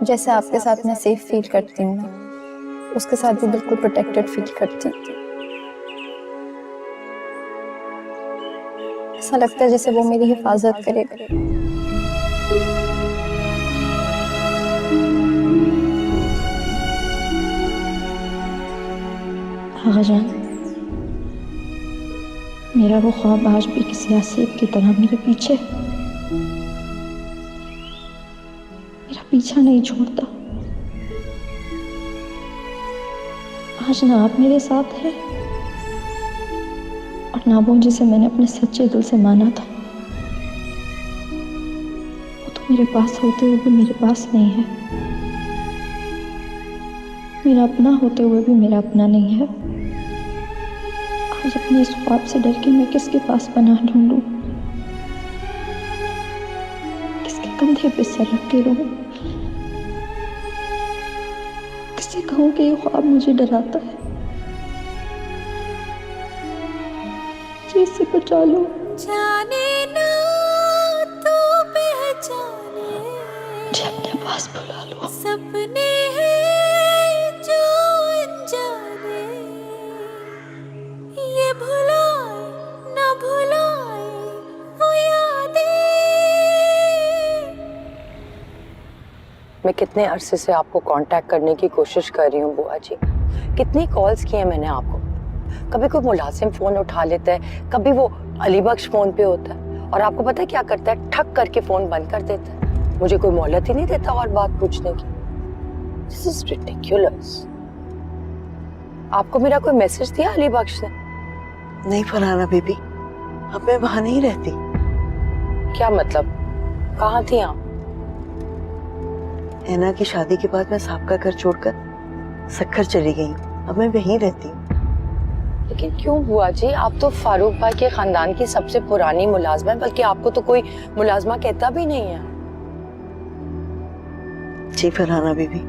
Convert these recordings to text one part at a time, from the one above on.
जैसे आपके साथ मैं सेफ फील करती हूँ ना, उसके साथ भी बिल्कुल प्रोटेक्टेड फील करती हूँ। ऐसा लगता है जैसे वो मेरी हिफाजत करेगा। आगा जान, मेरा वो ख्वाब आज भी किसी आसिफ की तरह मेरे पीछे, मेरा पीछा नहीं छोड़ता। आज ना आप मेरे साथ है और ना वो जिसे मैंने अपने सच्चे दिल से माना था। वो तो मेरे पास होते हुए भी मेरे पास नहीं है, मेरा अपना होते हुए भी मेरा अपना नहीं है। आज अपने इस ख्वाब से डर के मैं किसके पास पनाह ढूंढूं, किसके कंधे पे सर रख के रहूं, किससे कहूं कि ये ख्वाब मुझे डराता है, मुझे इससे बचा लो। जाने ना तू पहचाने, मुझे अपने पास बुला लो। सपने हैं जो अनजाने, ये भुलाए ना भुलाए वो यादें। मैं कितने अरसे से आपको कांटेक्ट करने की कोशिश कर रही हूँ बुआ जी। कितनी कॉल्स की हैं मैंने आपको। कभी कोई मुलाजिम फोन उठा लेता है, कभी वो अली बख्श फोन पे होता है, और आपको पता है क्या करता है? ठक करके फोन बंद कर देता है। मुझे कोई मोहलत ही नहीं देता और बात पूछने की। This is ridiculous. आपको मेरा कोई मैसेज दिया अली बख्श ने? नहीं फरहाना बीबी, अब मैं वहां नहीं रहती। क्या मतलब? कहाँ थी आप? ऐना की शादी के बाद मैं साहब घर छोड़कर सक्खर चली गई। अब मैं वहीं रहती हूँ। लेकिन क्यों बुआ जी? आप तो फारूक भाई के खानदान की सबसे पुरानी मुलाजमा है, बल्कि आपको तो कोई मुलाजमा कहता भी नहीं है। जी फरहाना बीबी,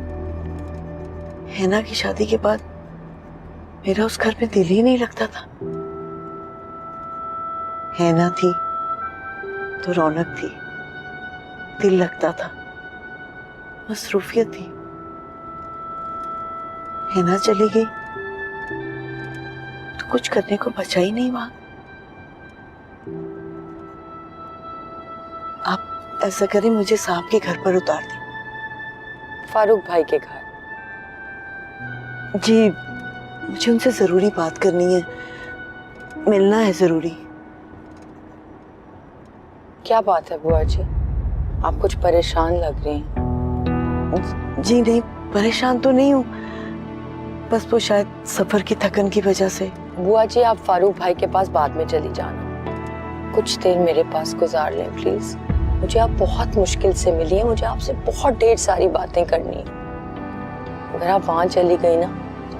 ऐना की शादी के बाद मेरा उस घर में दिल ही नहीं लगता था। ऐना थी तो रौनक थी, दिल लगता था, मसरूफियत थी। ऐना चली गई तो कुछ करने को बचा ही नहीं वहां। आप ऐसा करें, मुझे साहब के घर पर उतार दें। फारूक भाई के घर? जी, मुझे उनसे जरूरी बात करनी है, मिलना है जरूरी। क्या बात है बुआ जी? आप कुछ परेशान लग रही हैं। जी नहीं, परेशान तो नहीं हूँ, बस वो शायद सफर की थकन की वजह से। बुआ जी, आप फारूक भाई के पास बाद में चली जाना, कुछ देर मेरे पास गुजार लें प्लीज। मुझे आप बहुत मुश्किल से मिली हैं, मुझे आपसे बहुत ढेर सारी बातें करनी है। अगर आप वहां चली गई ना,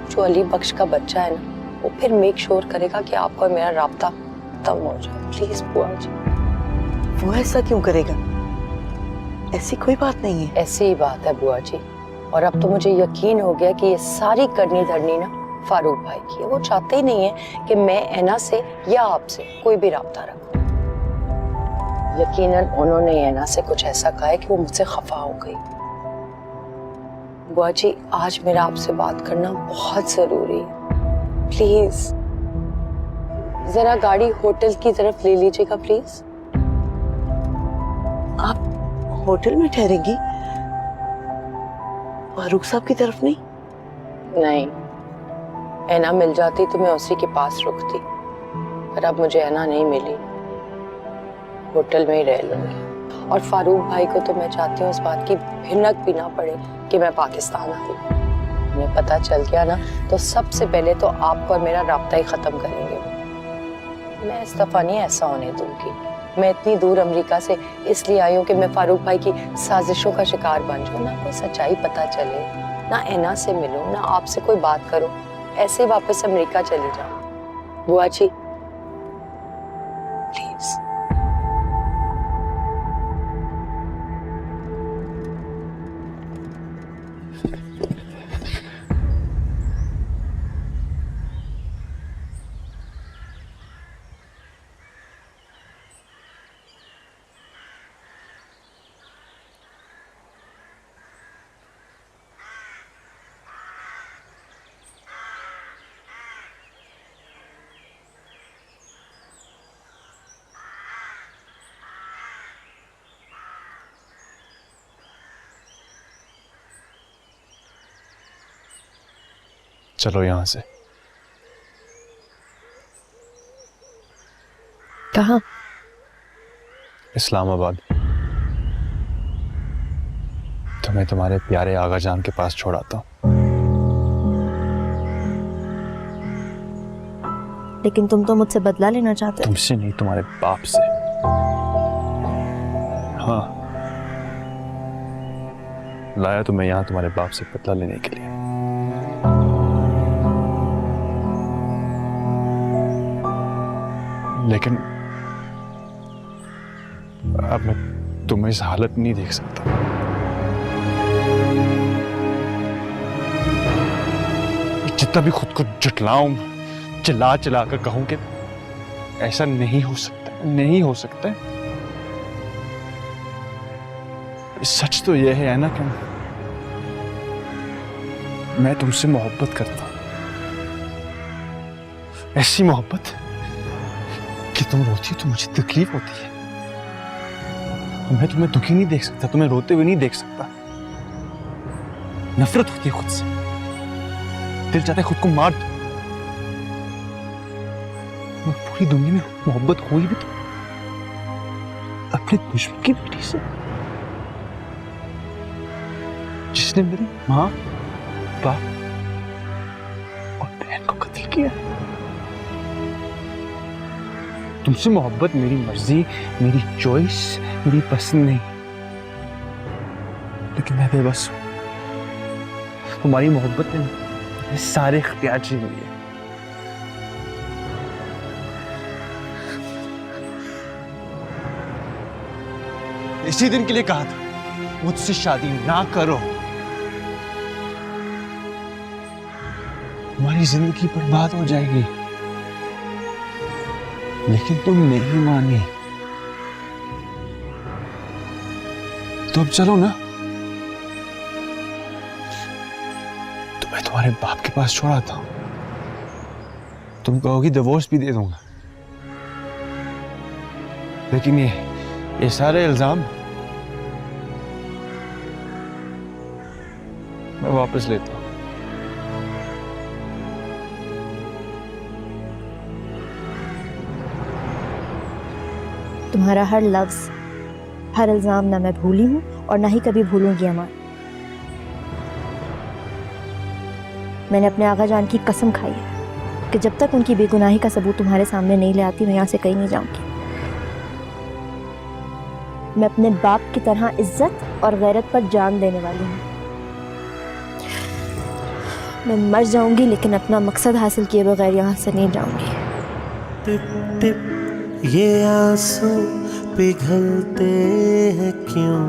जो अली बख्श का बच्चा है ना, वो फिर मेक श्योर करेगा कि आपका और मेरा राब्ता खत्म हो जाए। प्लीज बुआ जी। वो ऐसा क्यों करेगा? ऐसी कोई बात नहीं है। ऐसी ही बात है बुआ जी, और अब तो मुझे यकीन हो गया कि ये सारी करनी धरनी ना फारूक भाई की है। वो चाहते ही नहीं है कि मैं ऐना से या आपसे कोई भी राब्ता रखूं। यकीनन उन्होंने ऐना से कुछ ऐसा कहा है कि वो मुझसे खफा हो गई। बुआ जी, आज मेरा आपसे बात करना बहुत जरूरी है। प्लीज जरा गाड़ी होटल की तरफ ले लीजिएगा प्लीज। आप होटल में ठहरेंगी? फारूक साहब की तरफ नहीं? नहीं, ऐना मिल जाती तो मैं उसी के पास रुकती, पर अब मुझे ऐना नहीं मिली, होटल में ही रह लूंगी। और फारूक भाई को तो मैं चाहती हूँ इस बात की भिनक भी ना पड़े कि मैं पाकिस्तान आई। उन्हें पता चल गया ना, तो सबसे पहले तो आपको और मेरा राब्ता ही खत्म करेंगे। मैं इस दफा नहीं ऐसा होने दूंगी। मैं इतनी दूर अमेरिका से इसलिए आई हूँ कि मैं फारूक भाई की साजिशों का शिकार बन जाऊँ, ना कोई सच्चाई पता चले, ना ऐना से मिलूं, ना आपसे कोई बात करूं, ऐसे वापस अमेरिका चली जाऊं। बुआ जी प्लीज। चलो यहां से। कहाँ? इस्लामाबाद। तुम्हें तुम्हारे प्यारे आगा जान के पास छोड़ाता हूँ। लेकिन तुम तो मुझसे बदला लेना चाहते हो। तुमसे नहीं, तुम्हारे बाप से। हाँ, लाया तो मैं यहां तुम्हारे बाप से बदला लेने के लिए। लेकिन अब मैं तुम्हें इस हालत में नहीं देख सकता। जितना भी खुद को जुटलाऊं, चिल्ला चिल्ला कर कहूं कि ऐसा नहीं हो सकता, नहीं हो सकता। सच तो यह है ना कि मैं तुमसे मोहब्बत करता हूं, ऐसी मोहब्बत कि तुम रोती हो तो मुझे तकलीफ होती है। मैं तुम्हें दुखी नहीं देख सकता, तुम्हें रोते हुए नहीं देख सकता। नफरत होती है खुद से, दिल चाहता है खुद को मार दो। पूरी दुनिया में मोहब्बत हुई भी तो अपने दुश्मन की बेटी से, जिसने मेरी माँ, बाप और बहन को कत्ल किया। तुमसे मोहब्बत मेरी मर्जी, मेरी चॉइस, मेरी पसंद नहीं, लेकिन मैं बेबस हूं। तुम्हारी मोहब्बत ने सारे इख्तियार छीन लिए। इसी दिन के लिए कहा था मुझसे शादी ना करो, तुम्हारी जिंदगी बर्बाद हो जाएगी। लेकिन तुम नहीं मानी, तो अब चलो ना। तो मैं तुम्हारे बाप के पास छोड़ा था, तुम कहोगी डिवोर्स भी दे दूंगा, लेकिन ये सारे इल्जाम मैं वापस लेता हूं। तुम्हारा हर लफ्ज, हर इल्जाम ना मैं भूली हूँ और ना ही कभी भूलूंगी अमान। मैंने अपने आगा जान की कसम खाई है कि जब तक उनकी बेगुनाही का सबूत तुम्हारे सामने नहीं ले आती, मैं यहाँ से कहीं नहीं जाऊंगी। मैं अपने बाप की तरह इज्जत और गैरत पर जान देने वाली हूँ। मैं मर जाऊंगी लेकिन अपना मकसद हासिल किए बगैर यहाँ से नहीं जाऊंगी। टिप टिप ये आंसू पिघलते हैं क्यों,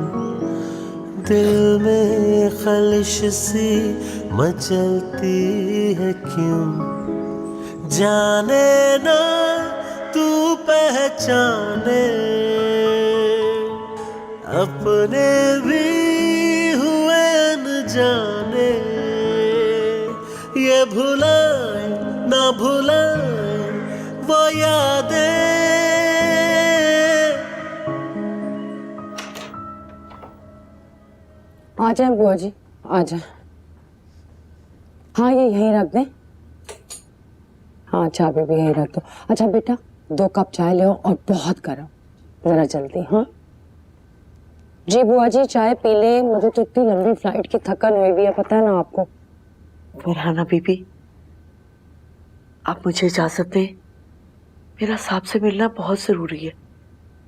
दिल में खलिश सी मचलती है क्यों, जाने ना तू पहचाने, अपने भी हुए अनजाने, ये भुलाए ना भुलाए वो यादें। आ जाए बुआ जी, आ जाए। हाँ, ये यहीं रख दें। हाँ, चाबी भी यहीं रख दो। अच्छा बेटा, 2 कप चाय ले और बहुत गर्म, जरा जल्दी। हाँ जी बुआ जी, चाय पी ले। मुझे तो इतनी लंबी फ्लाइट की थकन हुई भी है, पता है ना आपको। फरहाना बीबी, आप मुझे इजाजत दें, मेरा साहब से मिलना बहुत जरूरी है।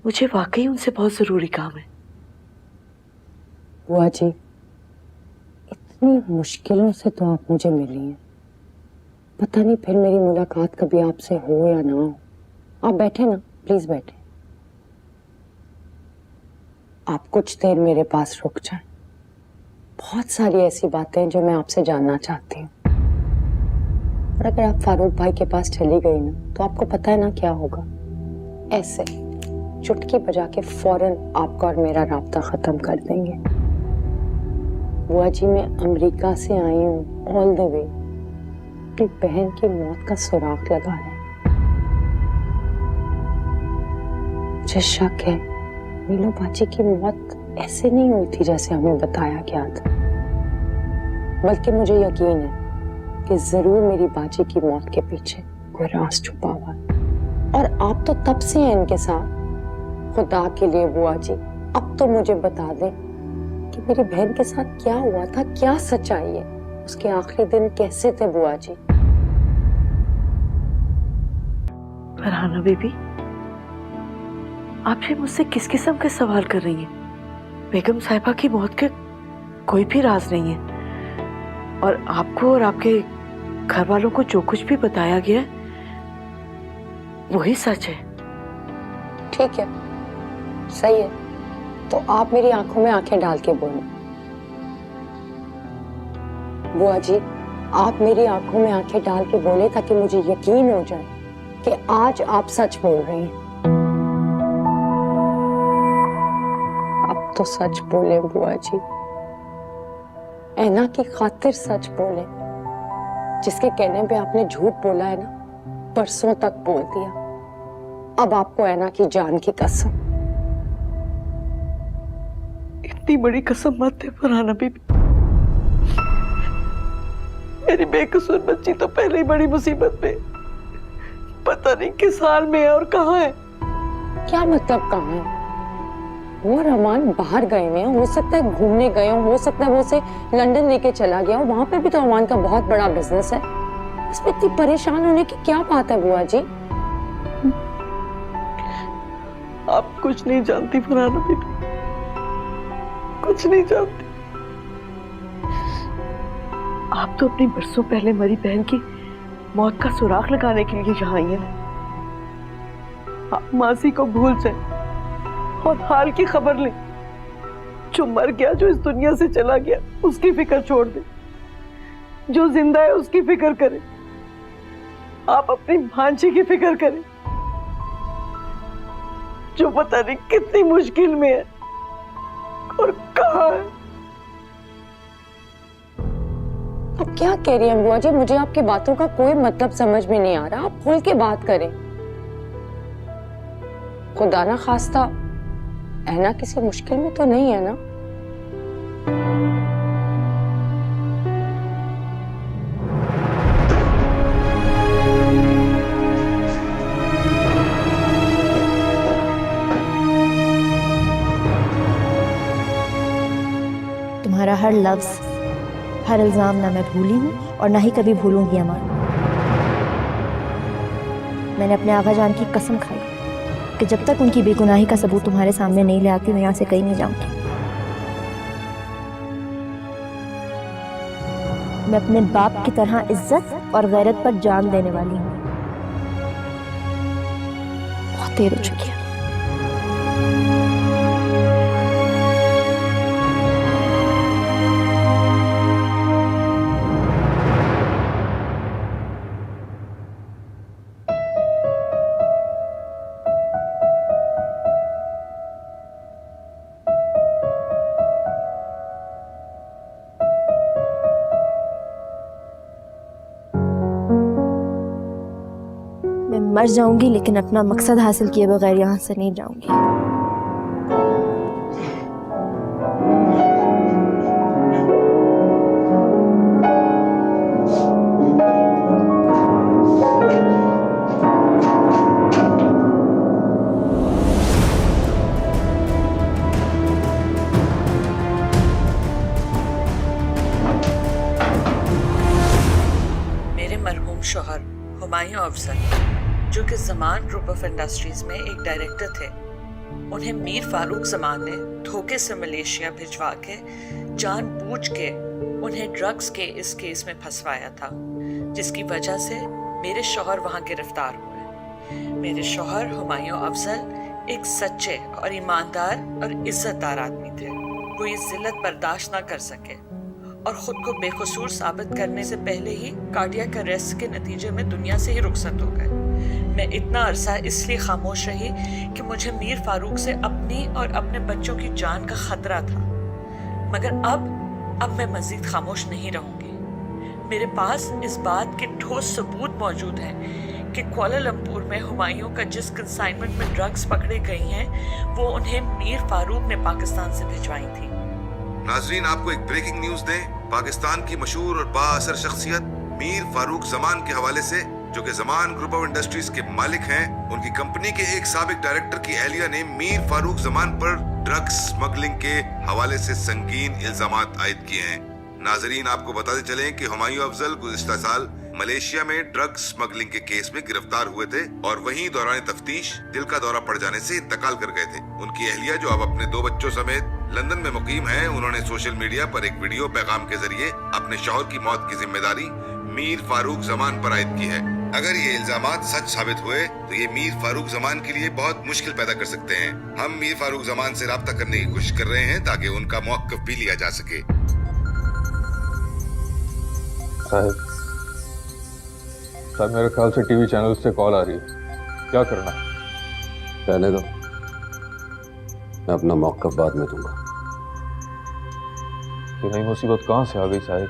मुझे वाकई उनसे बहुत जरूरी काम है। बुआ जी, इतनी मुश्किलों से तो आप मुझे मिली हैं, पता नहीं फिर मेरी मुलाकात कभी आपसे हो या ना हो। आप बैठे ना, प्लीज बैठे। आप कुछ देर मेरे पास रुक जाएं। बहुत सारी ऐसी बातें जो मैं आपसे जानना चाहती हूँ। और अगर आप फारूक भाई के पास चली गई ना, तो आपको पता है ना क्या होगा। ऐसे चुटकी बजा के फौरन आपका और मेरा राब्ता खत्म कर देंगे। बुआ जी, मैं अमेरिका से आई हूँ ऑल द वे अपनी बहन की मौत का सुराग लगाने। मुझे शक है नीलू बाजी की मौत ऐसे नहीं हुई थी जैसे हमें बताया गया था, बल्कि मुझे यकीन है कि जरूर मेरी बाजी की मौत के पीछे कोई राज छुपा हुआ है। और आप तो तब से हैं इनके साथ। खुदा के लिए बुआ जी, अब तो मुझे बता दें कि मेरी बहन के साथ क्या हुआ था, क्या सच्चाई है, उसके आखिरी दिन कैसे थे बुआ जी। फरहाना बीबी, आप ये मुझसे किस किस्म के सवाल कर रही हैं? बेगम साहिबा की मौत के कोई भी राज नहीं है और आपको और आपके घर वालों को जो कुछ भी बताया गया है वही सच है। ठीक है, सही है, तो आप मेरी आंखों में आंखें डाल के बोलो। बुआ जी, आप मेरी आंखों में आंखें डाल के बोले ताकि मुझे यकीन हो जाए कि आज आप सच बोल रही हैं। अब तो सच बोले बुआ जी, ऐना की खातिर सच बोले। जिसके कहने पे आपने झूठ बोला है ना, परसों तक बोल दिया। अब आपको ऐना की जान की कसम। इतनी बड़ी कसम मत दे फरहाना बीबी। मेरी बेकसूर बच्ची तो पहले ही बड़ी मुसीबत में, पता नहीं किस हाल में है और कहाँ है। क्या मतलब कहाँ है? वो रहमान बाहर गए हुए हैं, हो सकता है घूमने गए हो सकता है वो उसे लंदन लेके चला गया हो। वहां पे भी तो रहमान का बहुत बड़ा बिजनेस है। इसमें इतनी परेशान होने की क्या बात है बुआ जी? आप कुछ नहीं जानती फरहाना बीबी, कुछ नहीं जानती। आप तो अपनी बरसों पहले मरी बहन की मौत का सुराग लगाने के लिए यहाँ आई हैं। आप मासी को भूल जाए और हाल की खबर लें। जो मर गया, जो इस दुनिया से चला गया, उसकी फिक्र छोड़ दे। जो जिंदा है उसकी फिक्र करें। आप अपनी भांजी की फिक्र करें जो पता नहीं कितनी मुश्किल में है और कहाँ है। अब क्या कह रही हैं बुआ जी? मुझे आपकी बातों का कोई मतलब समझ में नहीं आ रहा। आप खुल के बात करें। खुदा ना खास्ता ऐना किसी मुश्किल में तो नहीं है ना? तुम्हारा हर लफ्ज, हर इल्जाम ना मैं भूली हूँ और ना ही कभी भूलूंगी अमान। मैंने अपने आगा जान की कसम खाई कि जब तक उनकी बेगुनाही का सबूत तुम्हारे सामने नहीं ले आती मैं यहाँ से कहीं नहीं जाऊंगी। मैं अपने बाप की तरह इज्जत और गैरत पर जान देने वाली हूँ। बहुत देर हो चुकी है। मर जाऊंगी लेकिन अपना मकसद हासिल किए बगैर यहाँ से नहीं जाऊंगी। मेरे मरहूम शौहर हुमायूं अफजल, जो कि ज़मान ग्रुप ऑफ इंडस्ट्रीज में एक डायरेक्टर थे, उन्हें मीर फारूक ज़मान ने धोखे से मलेशिया भिजवा के जानबूझ के उन्हें ड्रग्स के इस केस में फंसवाया था, जिसकी वजह से मेरे शौहर वहाँ गिरफ्तार हुए। मेरे शौहर हुमायूं अफजल एक सच्चे और ईमानदार और इज्जतदार आदमी थे। वो ये जिल्लत बर्दाश्त ना कर सके और खुद को बेकसूर साबित करने से पहले ही कार्डियक अरेस्ट के नतीजे में दुनिया से ही रुखसत हो गए। मैं इतना अरसा इसलिए खामोश रही कि मुझे मीर फारूक से अपनी और अपने बच्चों की जान का खतरा था, मगर अब मैं मजीद खामोश नहीं रहूंगी। मेरे पास इस बात के ठोस सबूत मौजूद हैं कि कुआलालंपुर में हुमायूं का जिस कंसाइनमेंट में ड्रग्स पकड़े गई हैं वो उन्हें मीर फारूक ने पाकिस्तान से भिजवाई थी। नाजरीन, आपको एक ब्रेकिंग न्यूज दें। पाकिस्तान की मशहूर और बाअसर शख्सियत मीर फारूक जमान के हवाले से, जो कि जमान ग्रुप ऑफ इंडस्ट्रीज के मालिक हैं। उनकी कंपनी के एक साबिक डायरेक्टर की अहलिया ने मीर फारूक जमान पर ड्रग्स स्मगलिंग के हवाले से संगीन इल्जामात आयद किए हैं। नाजरीन, आपको बताते चलें कि हुमायूं अफजल गुज़िश्ता साल मलेशिया में ड्रग्स स्मगलिंग के केस में गिरफ्तार हुए थे और वहीं दौरान तफ्तीश दिल का दौरा पड़ जाने से इंतकाल कर गए थे। उनकी अहलिया, जो अब अपने 2 बच्चों समेत लंदन में मुकीम है, उन्होंने सोशल मीडिया पर एक वीडियो पैगाम के जरिए अपने शौहर की मौत की जिम्मेदारी मीर फारूक जमान पर आयद की है। अगर ये इल्जामात सच साबित हुए तो ये मीर फारूक जमान के लिए बहुत मुश्किल पैदा कर सकते हैं। हम मीर फारूक जमान से राब्ता करने की कोशिश कर रहे हैं ताकि उनका मौक़िफ़ भी लिया जा सके। साहब, मेरे ख्याल से टीवी चैनल से कॉल आ रही है, क्या करना है? रहने दो, मैं अपना मौक़िफ़ बाद में दूंगा। ये नई मुसीबत कहाँ से आ गई साहब?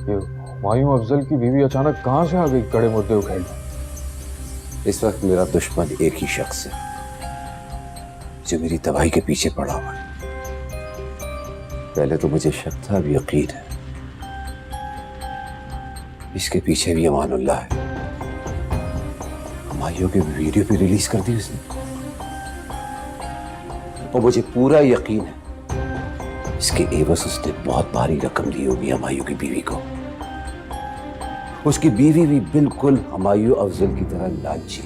ये हुमायूं अफजल की बीवी अचानक कहाँ से आ गई कड़े मुद्दे उखेड़ने? इस वक्त मेरा दुश्मन एक ही शख्स है जो मेरी तबाही के पीछे पड़ा हुआ है। पहले तो मुझे शक था, अब यकीन है। इसके पीछे भी अमानुल्लाह है। हुमायूं की वीडियो भी रिलीज कर दी उसने, और मुझे पूरा यकीन है इसके एवज उसने बहुत भारी रकम दी होगी हुमायूं की बीवी को। उसकी बीवी भी बिल्कुल हुमायूं अफजल की तरह लालची,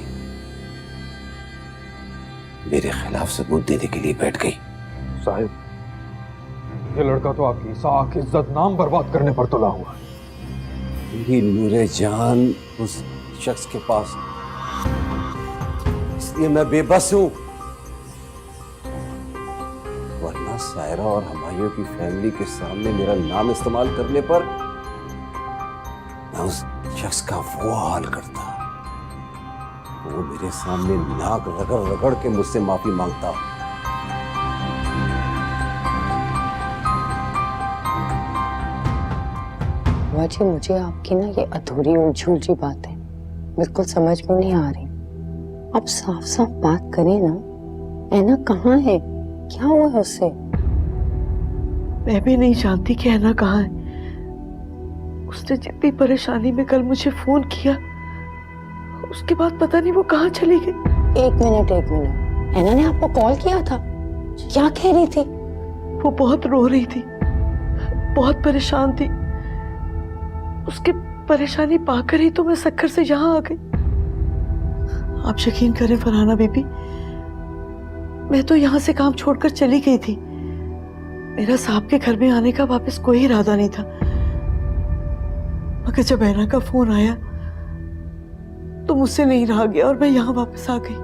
मेरे खिलाफ सबूत देने के लिए बैठ गई। साहिब, ये लड़का तो आपकी साख इज्जत नाम बर्बाद करने पर तुला हुआ है। मेरी नूरे जान उस शख्स के पास, इसलिए मैं बेबस हूं। वरना सायरा और हुमायूं की फैमिली के सामने मेरा नाम इस्तेमाल करने पर मैं उस शख्स का वो हाल करता, वो मेरे सामने नाक रगड़ रगड़ के मुझसे माफी मांगता। जी, मुझे आपकी ना ये अधूरी उलझी उलझी बातें बिल्कुल समझ में नहीं आ रही। आप साफ साफ बात करें ना। ऐना कहाँ है? क्या हुआ है उससे? मैं भी नहीं जानती कि ऐना कहाँ है। उसने जितनी परेशानी में कल मुझे फोन किया, उसके बाद पता नहीं वो कहाँ चली गई। एक मिनट। ऐना ने आपको कॉल किया था? क्या कह रही थी? वो बहुत रो रही थी, बहुत परेशान थी। उसकी परेशानी पाकर ही तो मैं सक्कर से यहाँ आ गई। आप यकीन करें फरहाना बीबी, मैं तो यहाँ से काम छोड़कर चली गई थी। मेरा साहब के घर में आने का वापस कोई इरादा नहीं था, मगर जब ऐना का फोन आया तो मुझसे नहीं रहा गया और मैं यहाँ वापस आ गई।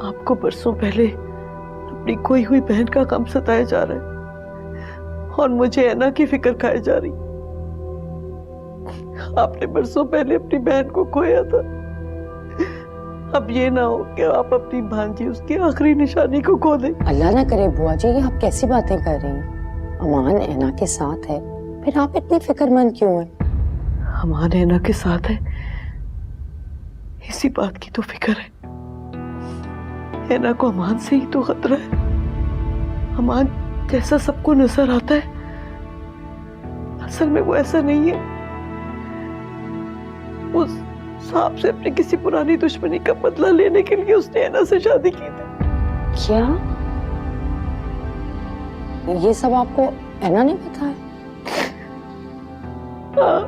आपको बरसों पहले अपनी खोई हुई बहन का गम सताया जा रहा है और मुझे ऐना की फिक्र खाई जा रही। आपने बरसों पहले अपनी बहन को खोया था, अब ये ना हो कि आप अपनी भांजी, उसकी आखिरी निशानी को खो दें। अल्लाह ना करे बुआ जी, ये आप कैसी बातें कर रही हैं? अमान ऐना के साथ है, फिर आप इतनी फिक्रमंद क्यों हैं? अमान ऐना के साथ है, इसी बात की तो फिक्र है। ऐना को अमान से ही तो खतरा है। अमान जैसा सबको नजर आता है, असल में वो ऐसा नहीं है। उस साहब से अपनी किसी पुरानी दुश्मनी का बदला लेने के लिए उसने ऐना से शादी की थी। क्या ये सब आपको ऐना ने बताया? हाँ,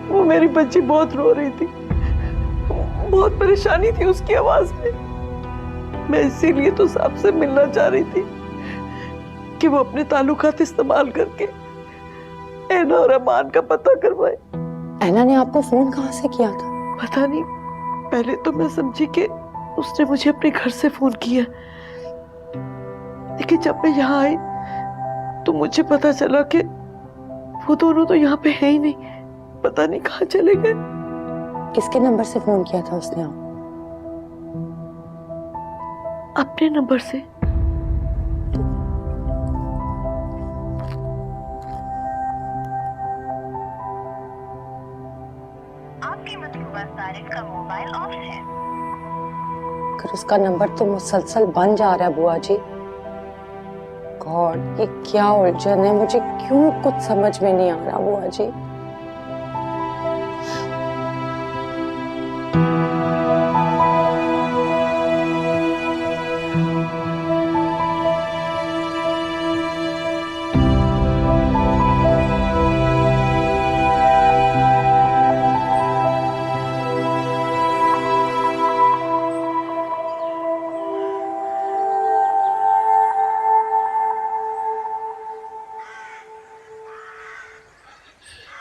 वो मेरी बच्ची बहुत रो रही थी, बहुत परेशानी थी उसकी आवाज में। मैं इसीलिए तो साहब से मिलना चाह रही थी कि वो अपने ताल्लुकात इस्तेमाल करके ऐना और अमान का पता करवाए। ऐना ने आपको फोन कहाँ से किया था? पता नहीं, पहले तो मैं समझी कि उसने मुझे अपने घर से फोन किया, लेकिन जब मैं यहाँ आई तो मुझे पता चला कि वो दोनों तो यहाँ पे है ही नहीं, पता नहीं कहाँ चले गए। किसके नंबर से फोन किया था उसने? अपने नंबर से। आपके मतलूबा सारिक का मोबाइल ऑफ है। अगर उसका नंबर तो मुसलसल बन जा रहा है बुआ जी, गॉड, ये क्या उलझन है, मुझे क्यों कुछ समझ में नहीं आ रहा बुआ जी।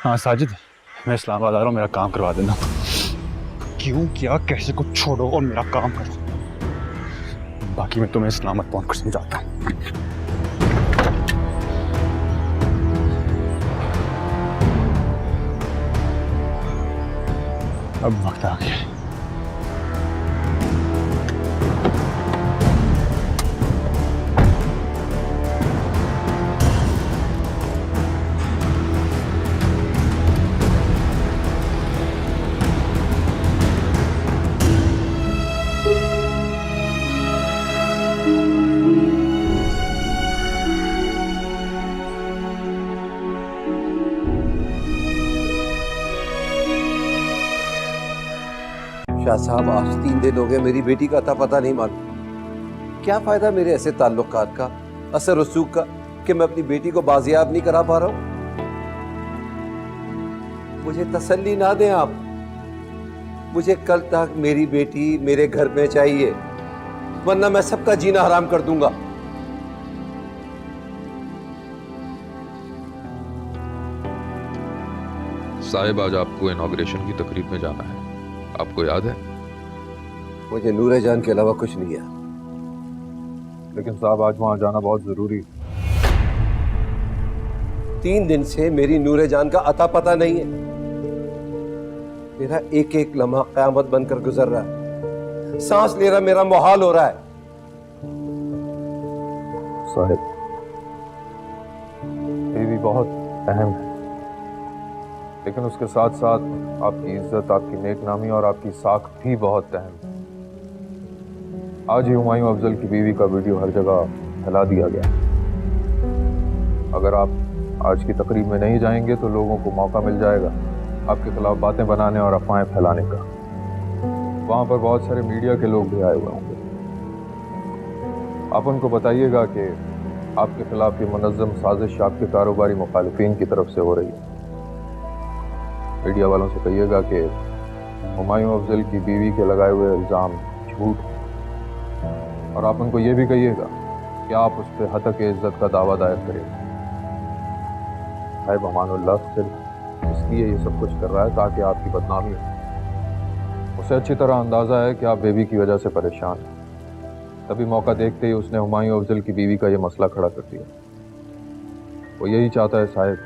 हाँ साजिद, मैं इस्लामाबाद आ रहा हूँ, मेरा काम करवा देना। क्यों क्या कैसे को छोड़ो और मेरा काम करो, बाकी मैं तुम्हें इस्लामाबाद पहुंच कर समझाता हूँ। अब वक्त आ गया। शाह साहब, आज 3 दिन हो गए मेरी बेटी का अता पता नहीं मालूम। क्या फायदा मेरे ऐसे ताल्लुकात का, असर रसूख का, कि मैं अपनी बेटी को बाजियाब नहीं करा पा रहा हूं। मुझे तसल्ली ना दें आप, मुझे कल तक मेरी बेटी मेरे घर में चाहिए, वरना मैं सबका जीना हराम कर दूंगा। साहिब, आज आपको इनॉग्रेशन की तकरीब में जाना है, आपको याद है? मुझे नूरे जान के अलावा कुछ नहीं याद। लेकिन साहब, आज वहां जाना बहुत जरूरी है। 3 दिन से मेरी नूरे जान का अता पता नहीं है। मेरा एक एक लम्हा क़यामत बनकर गुजर रहा है, सांस लेना मेरा मुहाल हो रहा है। साहिब, बीवी बहुत अहम है, लेकिन उसके साथ साथ आपकी इज्जत, आपकी नेकनामी और आपकी साख भी बहुत अहम है। आज ही हुमायूं अफजल की बीवी का वीडियो हर जगह फैला दिया गया। अगर आप आज की तकरीब में नहीं जाएंगे तो लोगों को मौका मिल जाएगा आपके खिलाफ बातें बनाने और अफवाहें फैलाने का। वहां पर बहुत सारे मीडिया के लोग भी आए हुए होंगे। आप उनको बताइएगा कि आपके खिलाफ ये मुनज़्ज़म साजिश आपके कारोबारी मुखालिफिन की तरफ से हो रही है। मीडिया वालों से कहिएगा कि हुमायूं अफजल की बीवी के लगाए हुए इल्ज़ाम झूठ है, और आप उनको ये भी कहिएगा कि आप उस पर हतक इज्जत का दावा दायर करेंगे। साहिब, अमानुल्लाह सिर्फ इसलिए ये सब कुछ कर रहा है ताकि आपकी बदनामी हो। उसे अच्छी तरह अंदाज़ा है कि आप बेबी की वजह से परेशान हैं, तभी मौका देखते ही उसने हुमायूं अफजल की बीवी का ये मसला खड़ा कर दिया। वो यही चाहता है साहिब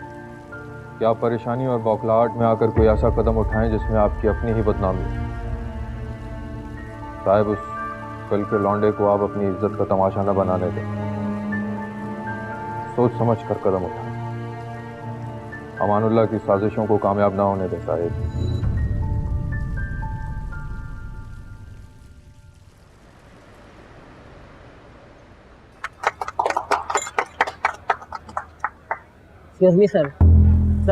कि आप परेशानी और बौखलाहट में आकर कोई ऐसा कदम उठाएं जिसमें आपकी अपनी ही बदनामी हो। साहिब, उस कल के लौंडे को आप अपनी इज्जत का तमाशा न बनाने दें, सोच समझ कर कदम उठाएं। अमानुल्लाह की साजिशों को कामयाब ना होने दें Sahib. Excuse me sir,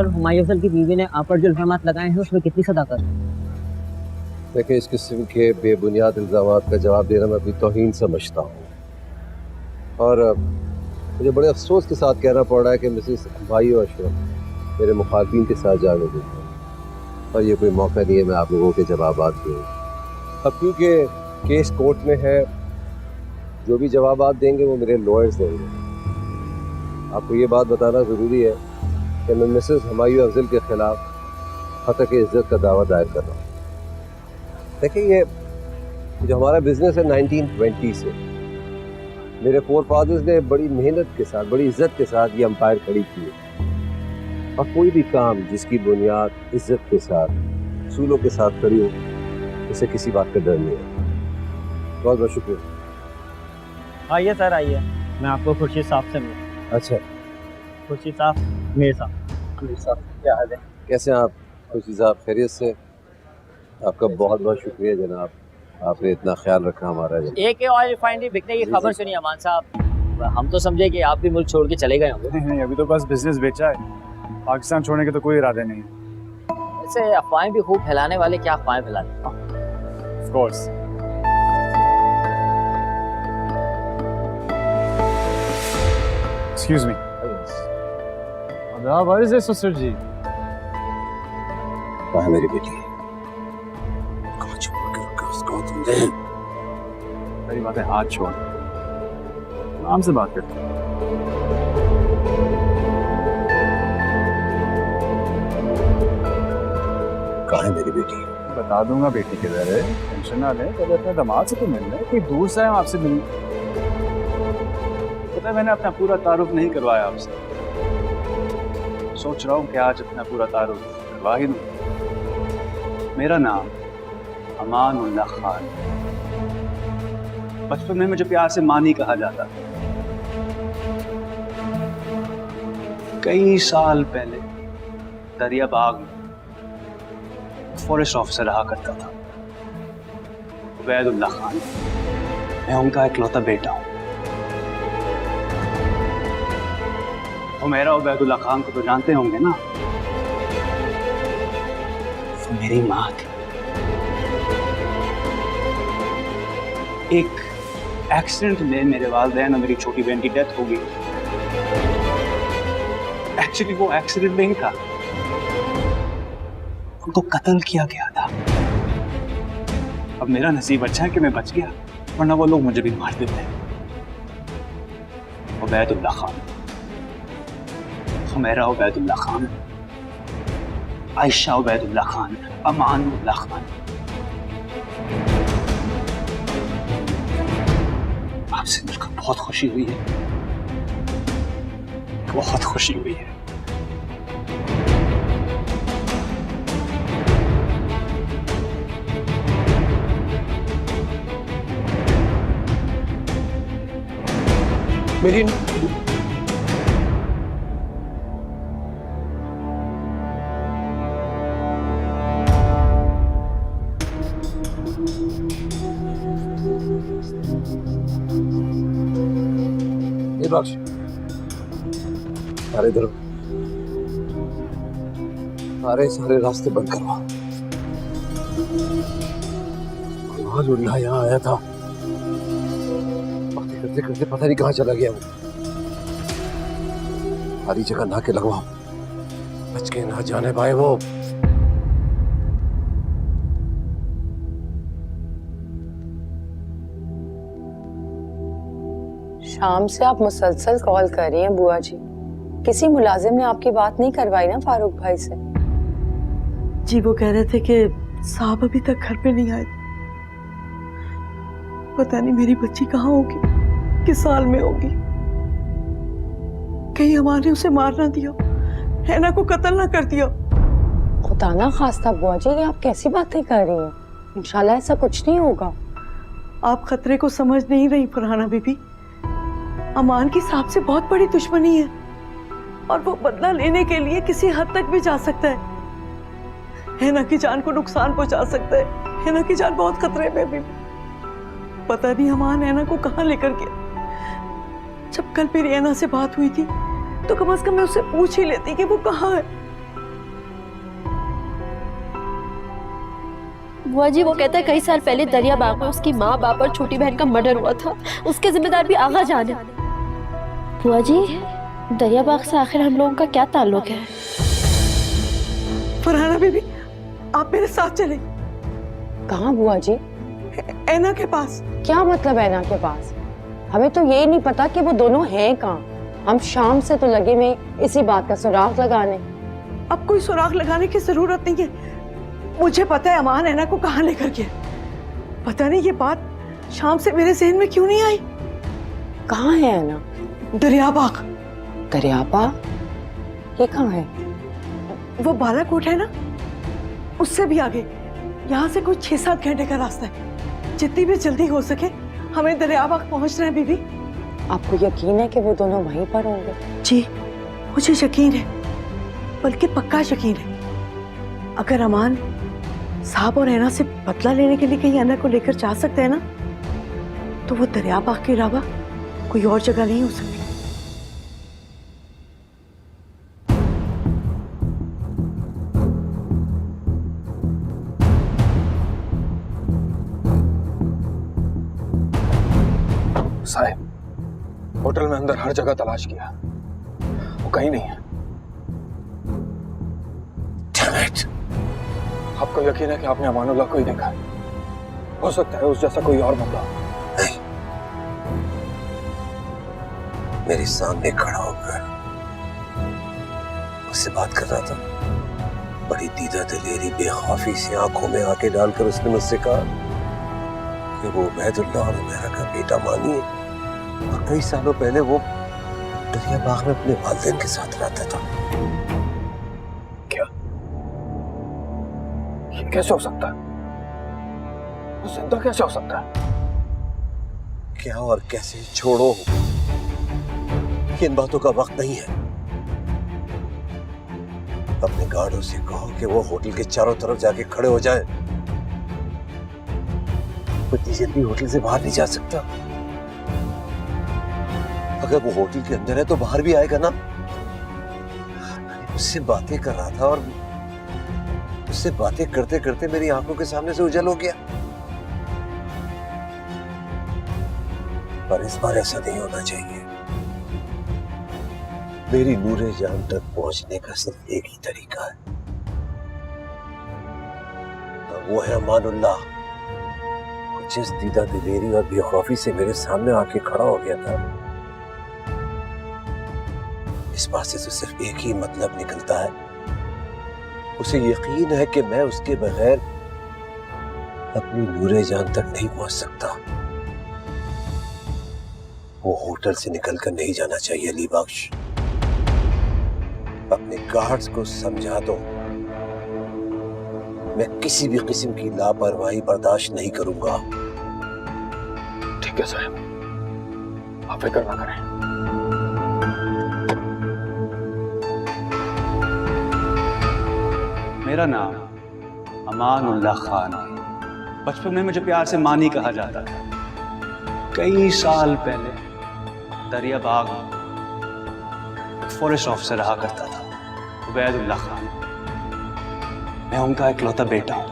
Humayun Afzal की बीवी ने आप पर जो इल्जामात लगाए हैं उसमें कितनी सदाकत है? देखिए, इस किस्म के बेबुनियाद इल्जामात का जवाब देना मैं अपनी तौहीन समझता हूँ, और मुझे बड़े अफसोस के साथ कहना पड़ रहा है कि मिसेस हुमायूं अशरफ मेरे मुखालिफिन के साथ जा रही है, और ये कोई मौका नहीं है मैं आप लोगों के जवाब दूँ। अब क्योंकि केस कोर्ट में है, जो भी जवाब देंगे वो मेरे लॉयर्स देंगे। आपको ये बात बताना ज़रूरी है कि मैं मिसेस हुमायूं अफजल के ख़िलाफ़ हतक इज़्ज़त का दावा दायर कर रहा हूँ। देखिए, ये जो हमारा बिजनेस है 1920 से मेरे फोर फादर्स ने बड़ी मेहनत के साथ, बड़ी इज्जत के साथ ये एम्पायर खड़ी की है, और कोई भी काम जिसकी बुनियाद इज्जत के साथ, उसूलों के साथ खड़ी हो, उसे किसी बात का डर नहीं है। बहुत बहुत शुक्रिया। आइए सर, आइए, मैं आपको खुर्शीद साहब से मिलूँ। अच्छा, खुर्शीद साहब, मेरे साहब, क्या हाल है? कैसे हैं आप खुर्शीद साहब? खैरियत से? आपका बहुत बहुत शुक्रिया जनाब, आपने इतना ख्याल रखा हमारा। एक ऑयल रिफाइनरी बिकने की खबर सुनी अमान साहब, हम तो समझे कि आप भी मुल्क छोड़ के चले गए होंगे। नहीं, अभी तो बस बिजनेस बेचा है, पाकिस्तान छोड़ने के तो कोई इरादे नहीं है। वैसे अफवाहें भी खूब फैलाने वाले क्या अफवाहें फैलाते हैं? Of course. Excuse me. What is this, ससुर जी? कहाँ है मेरी बेटी? कहाँ छुपा के रखा उसको तुमने? मेरी बातें हाथ छोड़, आराम से बात करते हैं। कहाँ है मेरी बेटी? बता दूंगा बेटी किधर है, टेंशन ना ले। पहले अपने दामाद से तो मिलना है, कोई दूर से आए हम आपसे मिलने। पता है मैंने अपना पूरा तारुफ नहीं करवाया आपसे, सोच रहा हूँ कि आज अपना पूरा तारुफ करवा ही दूँ। मेरा नाम अमानुल्लाह खान, बचपन में मुझे प्यार से मानी कहा जाता था। कई साल पहले दरियाबाग में फॉरेस्ट ऑफिसर रहा करता था उबैदुल्लाह खान। मैं उनका इकलौता बेटा हूँ। मेरा उबैदुल्लाह खान को तो जानते होंगे ना, तो मेरी माँ थी। एक एक्सीडेंट में मेरे वालिदैन और मेरी छोटी बहन की डेथ हो गई। एक्चुअली वो एक्सीडेंट नहीं था, उनको कत्ल किया गया था। अब मेरा नसीब अच्छा है कि मैं बच गया, वरना वो लोग मुझे भी मार देते। उबैदुल्लाह खान, हुमैरा उबैदुल्लाह खान, आयशा उबैदुल्लाह खान, अमानुल्लाह खान। आपसे मिलकर बहुत खुशी हुई है, बहुत खुशी हुई है। मेरी बख्श सारे इधर, सारे रास्ते बंद करवा। अमानुल्लाह यहाँ आया था, बातें करते करते पता नहीं कहाँ चला गया वो। सारी जगह नाके लगवाओ, बच के ना जाने पाए वो। शाम से आप मुसलसल कॉल कर रही हैं बुआ जी। किसी मुलाजिम ने आपकी बात नहीं करवाई ना फारूक भाई से? जी वो कह रहे थे कि साहब अभी तक घर पे नहीं आए। पता नहीं मेरी बच्ची कहाँ होगी, किस हाल में होगी। कहीं हमारे उसे मार ना दिया, हैना को कत्ल ना कर दिया। खुदा ना खास्ता बुआ जी, ये आप कैसी बातें कर रही हैं? इंशाल्लाह ऐसा कुछ नहीं होगा। आप खतरे को समझ नहीं रही फरहाना बीबी। अमान की साहब से बहुत बड़ी दुश्मनी है और वो बदला लेने के लिए किसी हद तक भी जा सकता है। हैना की जान को नुकसान पहुंचा सकता है। हैना की जान बहुत खतरे में भी। पता नहीं अमान हैना को कहाँ लेकर गया। जब कल मेरी हैना से बात हुई थी तो कम से कम मैं उससे पूछ ही लेती कि वो कहाँ है। बुआ जी वो कहता है कई साल पहले दरियाबाग में उसकी माँ, बाप और छोटी बहन का मर्डर हुआ था। उसके जिम्मेदार भी आगा जान है। बुआ जी दरियाबाग से आखिर हम लोगों का क्या ताल्लुक है? फरहाना बीबी आप मेरे साथ चले। कहाँ बुआ जी? ऐना के पास। क्या मतलब ऐना के पास? हमें तो ये नहीं पता कि वो दोनों हैं कहाँ। हम शाम से तो लगे में इसी बात का सुराग लगाने। अब कोई सुराग लगाने की जरूरत नहीं है। मुझे पता है अमान ऐना को कहाँ लेकर गया। पता नहीं ये बात शाम से मेरे जहन में क्यों नहीं आई। कहाँ है ऐना? दरियाबाग। दरियाबाग? ये कहाँ है? वो बालाकोट है ना, उससे भी आगे। यहाँ से कुछ 6-7 घंटे का रास्ता है। जितनी भी जल्दी हो सके हमें दरियाबाग पहुँचना है बीबी। आपको यकीन है कि वो दोनों वहीं पर होंगे? जी मुझे यकीन है, बल्कि पक्का यकीन है। अगर अमान साहब और ऐना से बदला लेने के लिए कहीं ऐना को लेकर जा सकते हैं ना, तो वो दरियाबाग के अलावा कोई और जगह नहीं हो सकती। साहिब, होटल में अंदर हर जगह तलाश किया, वो कहीं नहीं है। आपको यकीन है कि आपने अमानुल्लाह को ही देखा है? हो सकता है उस जैसा कोई और बंदा। नहीं, मेरे सामने खड़ा होकर उससे बात कर रहा था। बड़ी दीदा दिलेरी बेखौफी से आंखों में आके डालकर उसने मुझसे कहा कि वो उबैदुल्लाह और उमैरा का बेटा मानी है और कई सालों पहले वो दरिया बाग में अपने वालिदैन के साथ रहता था। क्या ये कैसे हो सकता है? वो जिंदा कैसे हो सकता है? क्या और कैसे छोड़ो, इन बातों का वक्त नहीं है। अपने गार्डों से कहो कि वो होटल के चारों तरफ जाके खड़े हो जाएं। इतनी जल्दी होटल से बाहर नहीं जा सकता। अगर वो होटल के अंदर है तो बाहर भी आएगा ना। उससे बातें कर रहा था और उससे बातें करते करते मेरी आंखों के सामने से उजल हो गया। पर इस बार ऐसा नहीं होना चाहिए। मेरी नूरे जान तक पहुंचने का सिर्फ एक ही तरीका है, वो है अमानुल्लाह। जिस दीदा दिलेरी और बेखौफी से मेरे सामने आके खड़ा हो गया था, इस बात से तो सिर्फ एक ही मतलब निकलता है। उसे यकीन है कि मैं उसके बगैर अपनी नूरे जान तक नहीं पहुंच सकता। वो होटल से निकलकर नहीं जाना चाहिए। अली बख्श, अपने गार्ड्स को समझा दो, मैं किसी भी किस्म की लापरवाही बर्दाश्त नहीं करूंगा। ठीक है साहब, आप फिक्र ना करें। मेरा नाम अमानुल्लाह खान है। बचपन में मुझे प्यार से मानी कहा जाता था। कई साल पहले दरिया बाग फॉरेस्ट ऑफिसर रहा करता था उबैदुल्लाह खान। मैं उनका इकलौता बेटा हूं।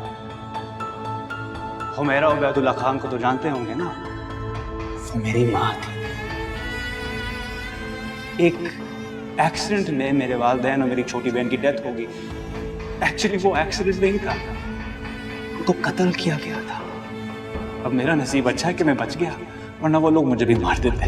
हुमैरा उबैदुल्लाह खान को तो जानते होंगे ना, वो मेरी माँ थी। एक एक्सीडेंट में मेरे वालिदैन और मेरी छोटी बहन की डेथ हो गई। एक्चुअली वो एक्सीडेंट नहीं था, उनको कत्ल किया गया था। अब मेरा नसीब अच्छा है कि मैं बच गया, वरना वो लोग मुझे भी मार देते।